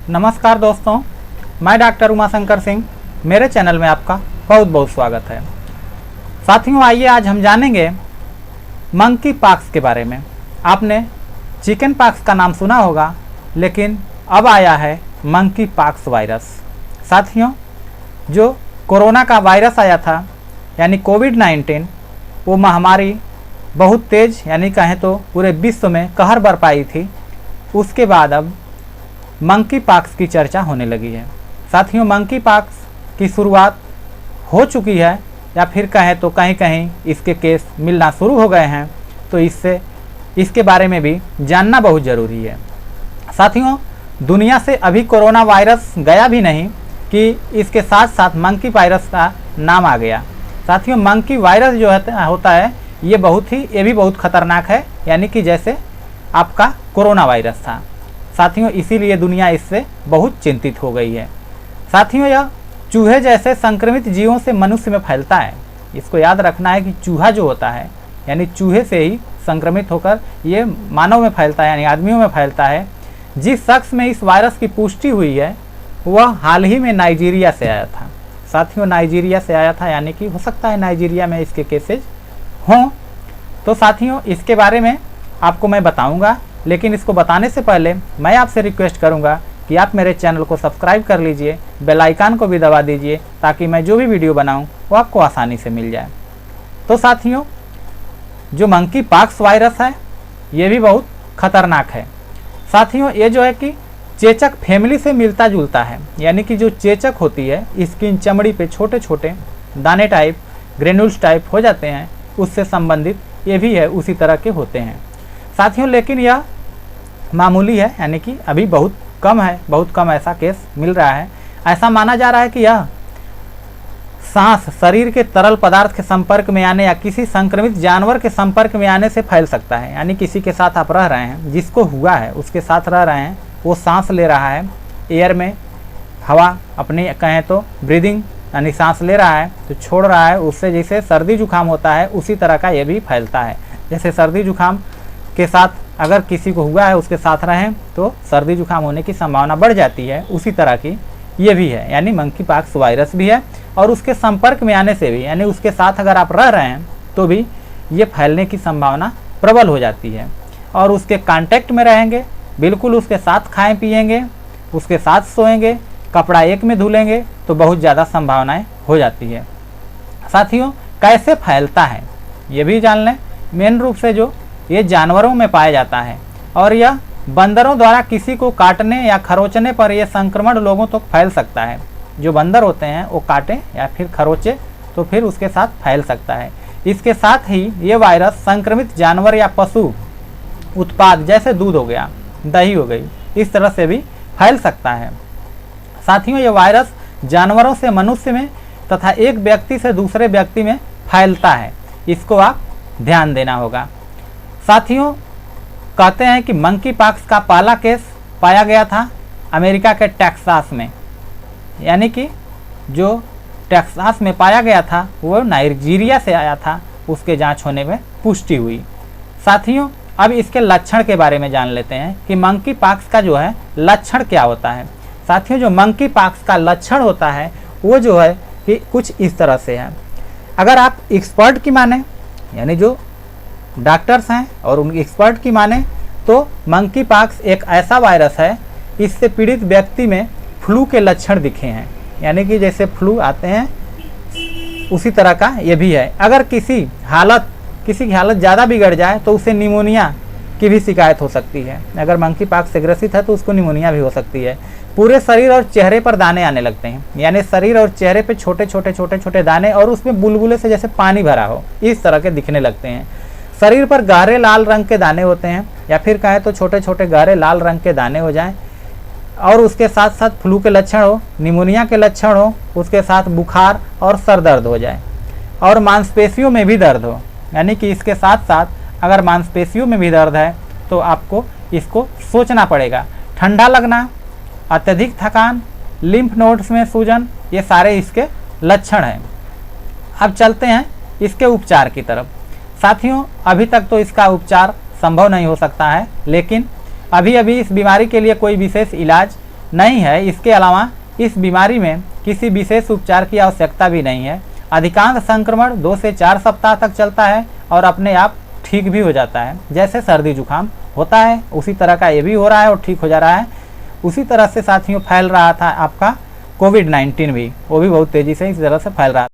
नमस्कार दोस्तों, मैं डॉक्टर उमाशंकर सिंह। मेरे चैनल में आपका बहुत बहुत स्वागत है। साथियों, आइए आज हम जानेंगे मंकी पॉक्स के बारे में। आपने चिकन पॉक्स का नाम सुना होगा, लेकिन अब आया है मंकी पॉक्स वायरस। साथियों, जो कोरोना का वायरस आया था यानी कोविड-19, वो महामारी बहुत तेज़ यानी कहें तो पूरे विश्व में कहर बरपाई थी। उसके बाद अब मंकी पॉक्स की चर्चा होने लगी है। साथियों, मंकी पॉक्स की शुरुआत हो चुकी है या फिर कहें तो कहीं कहीं इसके केस मिलना शुरू हो गए हैं, तो इसके बारे में भी जानना बहुत ज़रूरी है। साथियों, दुनिया से अभी कोरोना वायरस गया भी नहीं कि इसके साथ साथ मंकी वायरस का नाम आ गया। साथियों, मंकी वायरस जो होता है ये भी बहुत खतरनाक है, यानी कि जैसे आपका कोरोना वायरस था। साथियों, इसीलिए दुनिया इससे बहुत चिंतित हो गई है। साथियों, यह चूहे जैसे संक्रमित जीवों से मनुष्य में फैलता है। इसको याद रखना है कि चूहा जो होता है यानी चूहे से ही संक्रमित होकर ये मानव में फैलता है यानी आदमियों में फैलता है। जिस शख्स में इस वायरस की पुष्टि हुई है वह हाल ही में नाइजीरिया से आया था। साथियों, नाइजीरिया से आया था यानी कि हो सकता है नाइजीरिया में इसके केसेज हों। तो साथियों, इसके बारे में आपको मैं बताऊंगा, लेकिन इसको बताने से पहले मैं आपसे रिक्वेस्ट करूंगा कि आप मेरे चैनल को सब्सक्राइब कर लीजिए, बेल आइकन को भी दबा दीजिए, ताकि मैं जो भी वीडियो बनाऊं वो आपको आसानी से मिल जाए। तो साथियों, जो मंकी पॉक्स वायरस है ये भी बहुत खतरनाक है। साथियों, ये जो है कि चेचक फैमिली से मिलता जुलता है, यानी कि जो चेचक होती है स्किन चमड़ी पे छोटे छोटे दाने टाइप ग्रेन्यूल्स टाइप हो जाते हैं, उससे संबंधित ये भी है, उसी तरह के होते हैं। साथियों, लेकिन यह मामूली है, यानी कि अभी बहुत कम ऐसा केस मिल रहा है। ऐसा माना जा रहा है कि यह सांस, शरीर के तरल पदार्थ के संपर्क में आने या किसी संक्रमित जानवर के संपर्क में आने से फैल सकता है। यानी किसी के साथ आप रह रहे हैं, जिसको हुआ है उसके साथ रह रहे हैं, वो सांस ले रहा है, एयर में हवा अपनी कहें तो ब्रीदिंग यानी सांस ले रहा है तो छोड़ रहा है, उससे जैसे सर्दी जुकाम होता है उसी तरह का ये भी फैलता है। जैसे सर्दी जुकाम के साथ अगर किसी को हुआ है उसके साथ रहें तो सर्दी जुकाम होने की संभावना बढ़ जाती है, उसी तरह की ये भी है, यानी मंकी पॉक्स वायरस भी है। और उसके संपर्क में आने से भी, यानी उसके साथ अगर आप रह रहे हैं तो भी ये फैलने की संभावना प्रबल हो जाती है। और उसके कांटेक्ट में रहेंगे, बिल्कुल उसके साथ खाएं पिएंगे, उसके साथ सोएंगे, कपड़ा एक में धुलेंगे तो बहुत ज़्यादा संभावनाएं हो जाती है। साथियों, कैसे फैलता है ये भी जान लें। मेन रूप से जो ये जानवरों में पाया जाता है और यह बंदरों द्वारा किसी को काटने या खरोचने पर यह संक्रमण लोगों तक फैल सकता है। जो बंदर होते हैं वो काटे या फिर खरोचे तो फिर उसके साथ फैल सकता है। इसके साथ ही ये वायरस संक्रमित जानवर या पशु उत्पाद जैसे दूध हो गया, दही हो गई, इस तरह से भी फैल सकता है। साथियों, ये वायरस जानवरों से मनुष्य में तथा एक व्यक्ति से दूसरे व्यक्ति में फैलता है, इसको आप ध्यान देना होगा। साथियों, कहते हैं कि मंकी पॉक्स का पहला केस पाया गया था अमेरिका के टेक्सास में, यानी कि जो टेक्सास में पाया गया था वो नाइजीरिया से आया था, उसके जांच होने में पुष्टि हुई। साथियों, अब इसके लक्षण के बारे में जान लेते हैं कि मंकी पॉक्स का जो है लक्षण क्या होता है। साथियों, जो मंकी पॉक्स का लक्षण होता है वो जो है कि कुछ इस तरह से है। अगर आप एक्सपर्ट की माने, यानी जो डॉक्टर्स हैं और उन एक्सपर्ट की माने, तो मंकी पॉक्स एक ऐसा वायरस है, इससे पीड़ित व्यक्ति में फ्लू के लक्षण दिखे हैं, यानी कि जैसे फ्लू आते हैं उसी तरह का ये भी है। अगर किसी की हालत ज़्यादा बिगड़ जाए तो उसे निमोनिया की भी शिकायत हो सकती है। अगर मंकी पॉक्स से ग्रसित है तो उसको निमोनिया भी हो सकती है। पूरे शरीर और चेहरे पर दाने आने लगते हैं, यानी शरीर और चेहरे पे छोटे छोटे दाने और उसमें बुलबुले से जैसे पानी भरा हो, इस तरह के दिखने लगते हैं। शरीर पर गहरे लाल रंग के दाने होते हैं, या फिर कहें तो छोटे छोटे गहरे लाल रंग के दाने हो जाएं, और उसके साथ साथ फ्लू के लक्षण हो, निमोनिया के लक्षण हो, उसके साथ बुखार और सर दर्द हो जाए, और मांसपेशियों में भी दर्द हो। यानी कि इसके साथ साथ अगर मांसपेशियों में भी दर्द है तो आपको इसको सोचना पड़ेगा। ठंडा लगना, अत्यधिक थकान, लिम्फ नोड्स में सूजन, ये सारे इसके लक्षण हैं। अब चलते हैं इसके उपचार की तरफ। साथियों, अभी तक तो इसका उपचार संभव नहीं हो सकता है, लेकिन अभी इस बीमारी के लिए कोई विशेष इलाज नहीं है। इसके अलावा इस बीमारी में किसी विशेष उपचार की आवश्यकता भी नहीं है। अधिकांश संक्रमण 2 से 4 सप्ताह तक चलता है और अपने आप ठीक भी हो जाता है। जैसे सर्दी जुकाम होता है उसी तरह का ये भी हो रहा है और ठीक हो जा रहा है। उसी तरह से साथियों फैल रहा था आपका कोविड-19 भी, वो भी बहुत तेज़ी से इस तरह से फैल रहा है।